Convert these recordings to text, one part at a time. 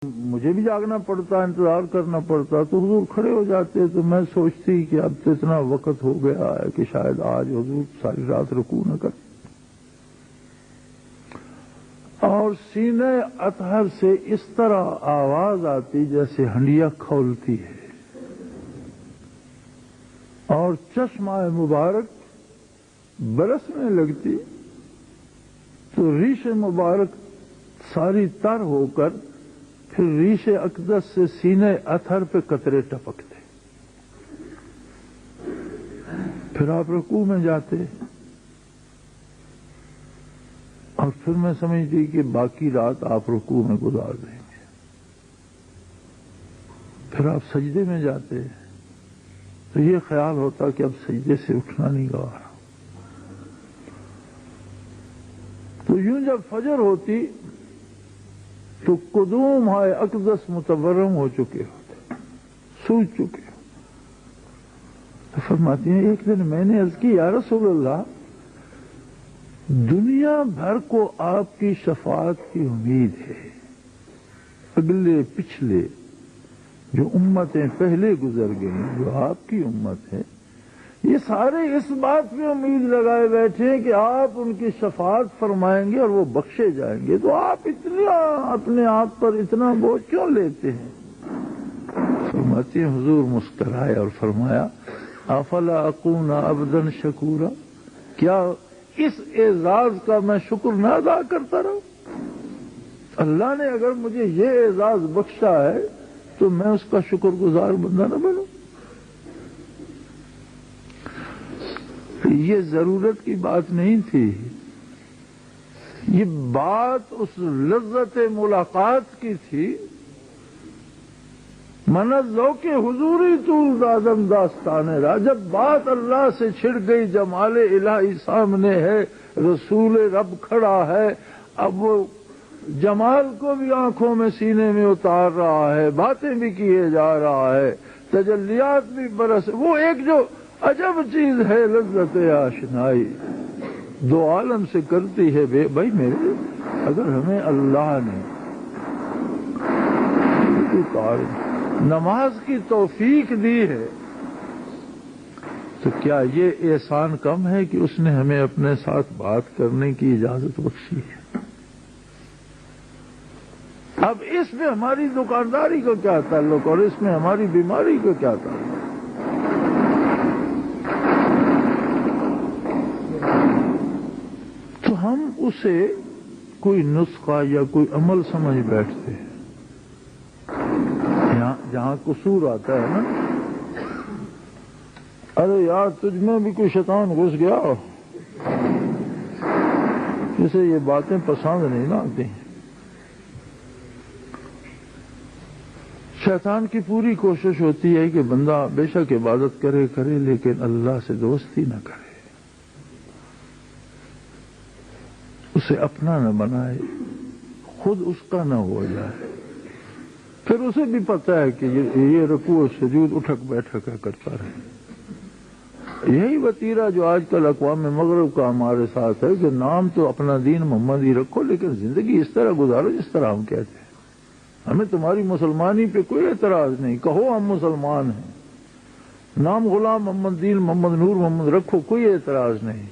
مجھے بھی جاگنا پڑتا، انتظار کرنا پڑتا، تو حضور کھڑے ہو جاتے، تو میں سوچتی کہ اب تو اتنا وقت ہو گیا ہے کہ شاید آج حضور ساری رات رکوع نہ کر. اور سینے اطہر سے اس طرح آواز آتی جیسے ہنڈیا کھولتی ہے، اور چشمہ مبارک برسنے لگتی، تو ریش مبارک ساری تر ہو کر پھر ریش اقدس سے سینے اطہر پہ قطرے ٹپکتے. پھر آپ رکوع میں جاتے، اور پھر میں سمجھتی کہ باقی رات آپ رکوع میں گزار دیں گے. پھر آپ سجدے میں جاتے تو یہ خیال ہوتا کہ اب سجدے سے اٹھنا نہیں گوارا. تو یوں جب فجر ہوتی تو قدوم ہائے اقدس متورم ہو چکے ہوتے، سوج چکے ہوتے. تو فرماتی ہیں ایک دن میں نے عرض کی یا رسول اللہ، دنیا بھر کو آپ کی شفاعت کی امید ہے، اگلے پچھلے جو امتیں پہلے گزر گئیں جو آپ کی امت ہے، یہ سارے اس بات پہ امید لگائے بیٹھے ہیں کہ آپ ان کی شفاعت فرمائیں گے اور وہ بخشے جائیں گے، تو آپ اتنا اپنے آپ پر اتنا بوجھ کیوں لیتے ہیں؟ فرماتے ہیں حضور مسکرائے اور فرمایا افلا اکون عبدا شکورا، کیا اس اعزاز کا میں شکر نہ ادا کرتا رہوں؟ اللہ نے اگر مجھے یہ اعزاز بخشا ہے تو میں اس کا شکر گزار بندہ نہ بنوں؟ یہ ضرورت کی بات نہیں تھی، یہ بات اس لذت ملاقات کی تھی. من ذوق حضوری طول دادم داستان را، جب بات اللہ سے چھڑ گئی، جمال الہی سامنے ہے، رسول رب کھڑا ہے، اب وہ جمال کو بھی آنکھوں میں سینے میں اتار رہا ہے، باتیں بھی کیے جا رہا ہے، تجلیات بھی برس، وہ ایک جو عجب چیز ہے لذت آشنائی، دو عالم سے کرتی ہے بھائی میرے. اگر ہمیں اللہ نے نماز کی توفیق دی ہے تو کیا یہ احسان کم ہے کہ اس نے ہمیں اپنے ساتھ بات کرنے کی اجازت بخشی ہے؟ اب اس میں ہماری دکانداری کا کیا تعلق اور اس میں ہماری بیماری کا کیا تعلق؟ تو ہم اسے کوئی نسخہ یا کوئی عمل سمجھ بیٹھتے ہیں. جہاں قصور آتا ہے نا، ارے یار تجھ میں بھی کوئی شیطان گھس گیا، اسے یہ باتیں پسند نہیں نہ آتی. شیطان کی پوری کوشش ہوتی ہے کہ بندہ بے شک عبادت کرے لیکن اللہ سے دوستی نہ کرے، اسے اپنا نہ بنائے، خود اس کا نہ ہو جائے. پھر اسے بھی پتہ ہے کہ یہ رکوع و سجود اٹھک بیٹھک کرتا رہے. یہی وتیرہ جو آج کل اقوام مغرب کا ہمارے ساتھ ہے کہ نام تو اپنا دین محمد ہی رکھو لیکن زندگی اس طرح گزارو جس طرح ہم کہتے ہیں. ہمیں تمہاری مسلمانی پہ کوئی اعتراض نہیں، کہو ہم مسلمان ہیں، نام غلام محمد، دین محمد، نور محمد رکھو، کوئی اعتراض نہیں،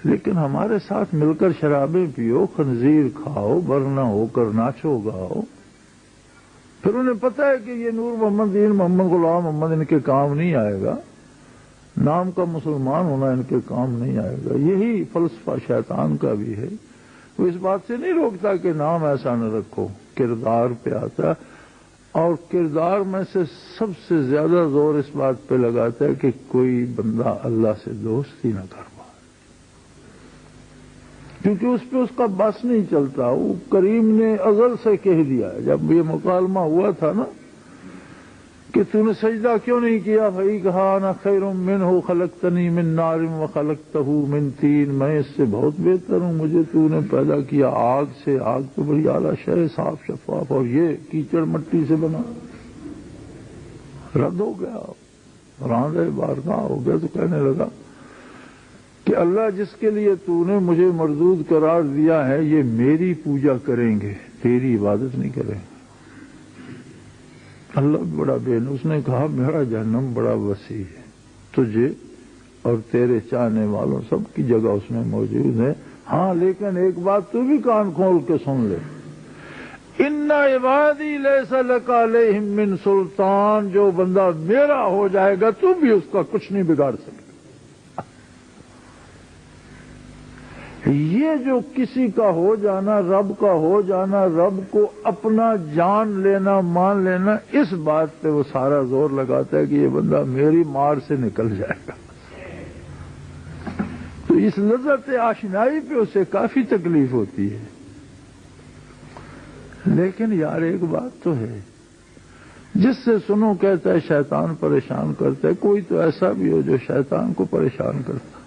لیکن ہمارے ساتھ مل کر شرابیں پیو، خنزیر کھاؤ، ورنہ ہو کر ناچو گاؤ. پھر انہیں پتہ ہے کہ یہ نور محمد، دین محمد، غلام محمد ان کے کام نہیں آئے گا، نام کا مسلمان ہونا ان کے کام نہیں آئے گا. یہی فلسفہ شیطان کا بھی ہے. وہ اس بات سے نہیں روکتا کہ نام ایسا نہ رکھو، کردار پہ آتا، اور کردار میں سے سب سے زیادہ زور اس بات پہ لگاتا ہے کہ کوئی بندہ اللہ سے دوستی نہ کر پائے، کیونکہ اس پہ اس کا بس نہیں چلتا. وہ کریم نے ازل سے کہہ دیا ہے، جب یہ مکالمہ ہوا تھا نا کہ تو نے سجدہ کیوں نہیں کیا، بھائی کہا انا خیر منہ خلقتنی من نار وخلقتہ من طین، میں اس سے بہت بہتر ہوں، مجھے تو نے پیدا کیا آگ سے، آگ تو بڑی اعلیٰ شے، صاف شفاف، اور یہ کیچڑ مٹی سے بنا. رد ہو گیا، راندہ بارگاہ ہو گیا. تو کہنے لگا کہ اللہ جس کے لیے تو نے مجھے مردود قرار دیا ہے یہ میری پوجا کریں گے، تیری عبادت نہیں کریں گے. اللہ بڑا اس نے کہا میرا جہنم بڑا وسیع ہے، تجھے اور تیرے چاہنے والوں سب کی جگہ اس میں موجود ہے، ہاں لیکن ایک بات تو بھی کان کھول کے سن لے، ان عبادی لیس لک علیہم من سلطان، جو بندہ میرا ہو جائے گا تو بھی اس کا کچھ نہیں بگاڑ سکے۔ یہ جو کسی کا ہو جانا، رب کا ہو جانا، رب کو اپنا جان لینا، مان لینا، اس بات پہ وہ سارا زور لگاتا ہے کہ یہ بندہ میری مار سے نکل جائے گا، تو اس لذت آشنائی پہ اسے کافی تکلیف ہوتی ہے۔ لیکن یار ایک بات تو ہے، جس سے سنو کہتا ہے شیطان پریشان کرتا ہے، کوئی تو ایسا بھی ہو جو شیطان کو پریشان کرتا ہے۔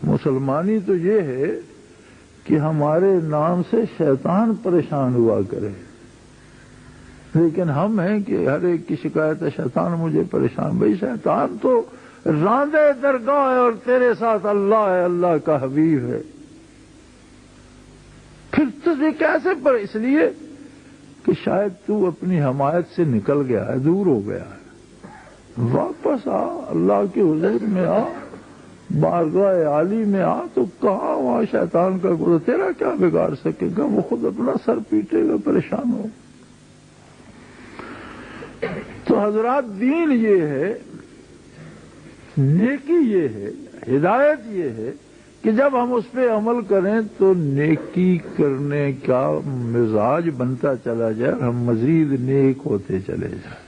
مسلمانی تو یہ ہے کہ ہمارے نام سے شیطان پریشان ہوا کرے، لیکن ہم ہیں کہ ہر ایک کی شکایت ہے شیطان مجھے پریشان۔ بھئی شیطان تو راندے درگاہ ہے اور تیرے ساتھ اللہ ہے، اللہ کا حبیب ہے، پھر تجھے کیسے اس لیے کہ شاید تو اپنی حمایت سے نکل گیا ہے، دور ہو گیا ہے، واپس آ، اللہ کے حضور میں آ، بارگاہ عالی میں آ، تو کہاں وہاں شیطان کا گروہ تیرا کیا بگاڑ سکے گا، وہ خود اپنا سر پیٹے گا، پریشان ہو۔ تو حضرات دین یہ ہے، نیکی یہ ہے، ہدایت یہ ہے کہ جب ہم اس پہ عمل کریں تو نیکی کرنے کا مزاج بنتا چلا جائے، ہم مزید نیک ہوتے چلے جائیں،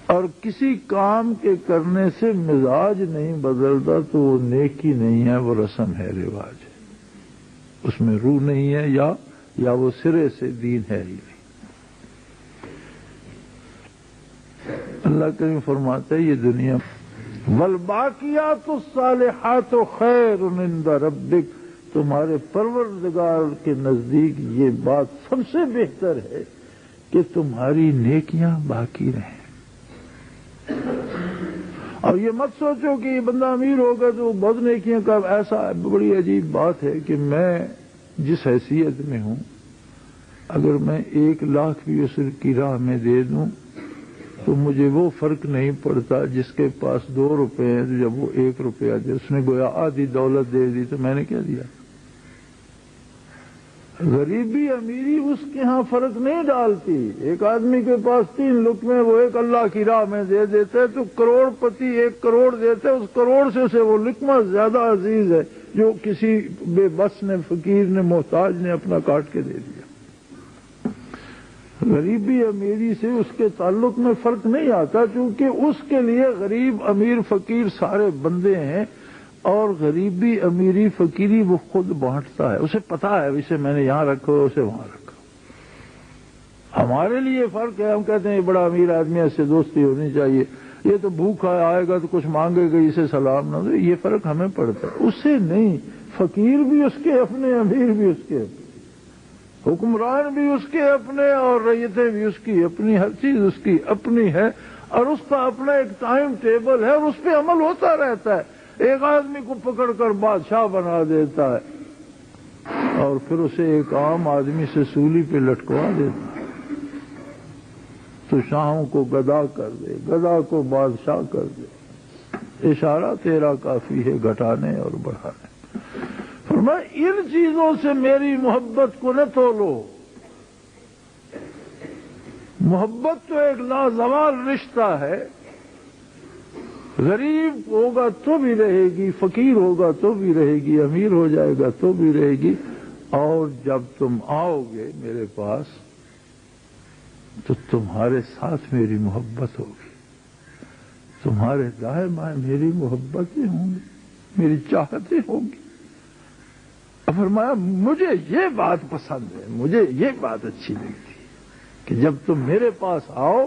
اور کسی کام کے کرنے سے مزاج نہیں بدلتا تو وہ نیکی نہیں ہے، وہ رسم ہے، رواج ہے، اس میں روح نہیں ہے، یا وہ سرے سے دین ہے ہی نہیں۔ اللہ کریم فرماتا ہے یہ دنیا والباقیات الصالحات خیر عند ربک، تمہارے پروردگار کے نزدیک یہ بات سب سے بہتر ہے کہ تمہاری نیکیاں باقی رہیں۔ اور یہ مت سوچو کہ یہ بندہ امیر ہوگا تو بہت نیکیاں کا، ایسا بڑی عجیب بات ہے کہ میں جس حیثیت میں ہوں، اگر میں 1 لاکھ بھی اس کی راہ میں دے دوں تو مجھے وہ فرق نہیں پڑتا جس کے پاس 2 روپے ہیں، جب وہ 1 روپیہ دے، اس نے گویا آدھی دولت دے دی تو میں نے کیا دیا۔ غریبی امیری اس کے ہاں فرق نہیں ڈالتی۔ ایک آدمی کے پاس 3 لقمے، وہ ایک اللہ کی راہ میں دے دیتے تو کروڑ پتی 1 کروڑ دیتے، اس کروڑ سے اسے وہ لقمہ زیادہ عزیز ہے جو کسی بے بس نے، فقیر نے، محتاج نے اپنا کاٹ کے دے دیا۔ غریبی امیری سے اس کے تعلق میں فرق نہیں آتا، چونکہ اس کے لیے غریب امیر فقیر سارے بندے ہیں، اور غریبی امیری فقیری وہ خود بانٹتا ہے، اسے پتا ہے اسے میں نے یہاں رکھا اسے وہاں رکھا۔ ہمارے لیے فرق ہے، ہم کہتے ہیں یہ بڑا امیر آدمی ہے، اس سے دوستی ہونی چاہیے، یہ تو بھوکا آئے گا تو کچھ مانگے گا، اسے سلام نہ دو، یہ فرق ہمیں پڑتا ہے، اسے نہیں۔ فقیر بھی اس کے اپنے، امیر بھی اس کے اپنے، حکمران بھی اس کے اپنے، اور رعیتیں بھی اس کی اپنی، ہر چیز اس کی اپنی ہے، اور اس کا اپنا ایک ٹائم ٹیبل ہے، اور اس پہ عمل ہوتا رہتا ہے۔ ایک آدمی کو پکڑ کر بادشاہ بنا دیتا ہے اور پھر اسے ایک عام آدمی سے سولی پہ لٹکوا دیتا ہے، تو شاہوں کو گدا کر دے، گدا کو بادشاہ کر دے، اشارہ تیرا کافی ہے گھٹانے اور بڑھانے۔ فرمایا ان چیزوں سے میری محبت کو نہ تولو، محبت تو ایک لازوال رشتہ ہے، غریب ہوگا تو بھی رہے گی، فقیر ہوگا تو بھی رہے گی، امیر ہو جائے گا تو بھی رہے گی، اور جب تم آؤ گے میرے پاس تو تمہارے ساتھ میری محبت ہوگی، تمہارے دائیں بائیں میری محبتیں ہوں گی، میری چاہتیں ہوں گی۔ فرمایا مجھے یہ بات پسند ہے، مجھے یہ بات اچھی لگتی ہے کہ جب تم میرے پاس آؤ،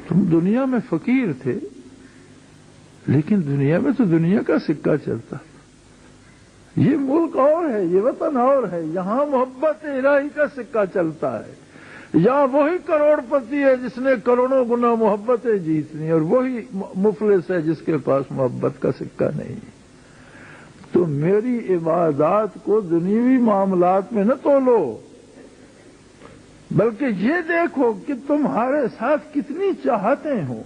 تم دنیا میں فقیر تھے لیکن دنیا میں تو دنیا کا سکہ چلتا، یہ ملک اور ہے، یہ وطن اور ہے، یہاں محبت الہی کا سکہ چلتا ہے، یہاں وہی کروڑ پتی ہے جس نے کروڑوں گنا محبتیں جیتنی، اور وہی مفلس ہے جس کے پاس محبت کا سکہ نہیں۔ تو میری عبادات کو دنیوی معاملات میں نہ تولو، بلکہ یہ دیکھو کہ تمہارے ساتھ کتنی چاہتیں ہوں،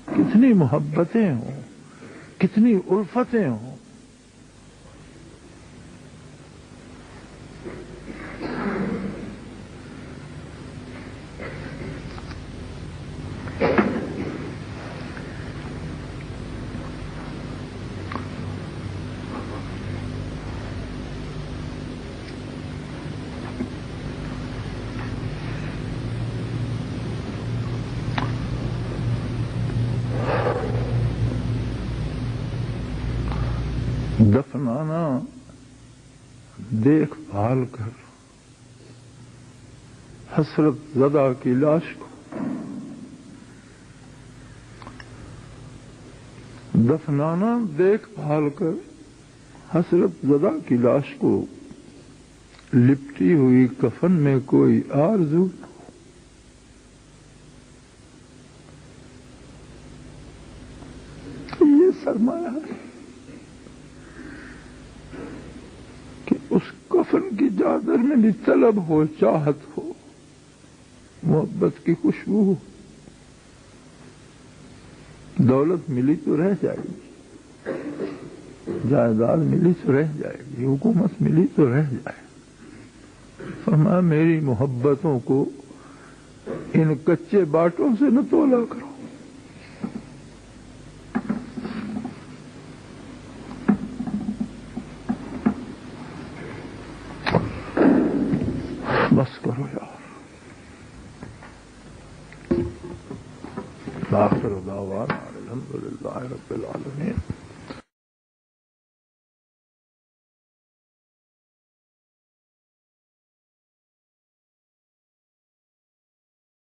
کتنی محبتیں ہوں، کتنی الفتیں ہوں۔ دفنانا دیکھ بھال کر حسرت زدہ کی لاش کو، دفنانا دیکھ بھال کر حسرت زدہ کی لاش کو، لپٹی ہوئی کفن میں کوئی آرزو، یہ سرمایہ ہے کہ اس کفن کی چادر میں بھی طلب ہو، چاہت ہو، محبت کی خوشبو ہو۔ دولت ملی تو رہ جائے گی، جائیداد ملی تو رہ جائے گی، حکومت ملی تو رہ جائے گی۔ فرمایا میری محبتوں کو ان کچے باٹوں سے نہ تولا کرو۔ بس کرو یار۔ آخر دعوانا الحمدللہ رب العالمین۔